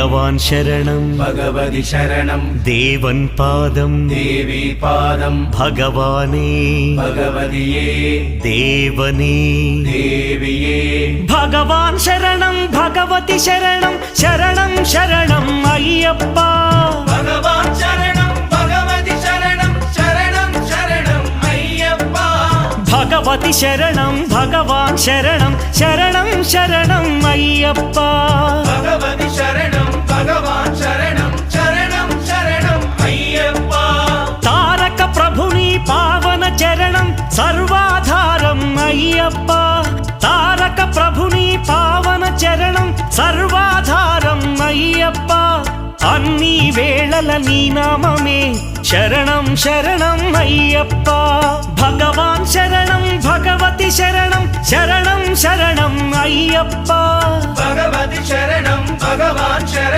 भगवान् शरणं भगवति शरणं देवन् पादं देवी पादं भगवाने भगवतिये देवने देविये भगवान् शरणं भगवति शरणं शरणं शरणं अय्यप्पा भगवान् शरणं भगवति शरणं शरणं शरणं अय्यप्पा भगवति शरणं भगवान् शरणं शरणं शरणं अय्यप्पा भगवति शरणं भगवान् शरणं शरणं शरणं अय्यप्पा तारक प्रभुनि पावन चरणं सर्वाधारम् अय्यप्पा तारक प्रभुनि पावन चरणं सर्वाधारम् अय्यप्पा अन्नी वेळल नी नाममे शरणं शरणं अय्यप्पा भगवान् शरणं भगवति शरणं शरणं शरणं अय्यप्पा भगवति शरणं भगवान् शरणं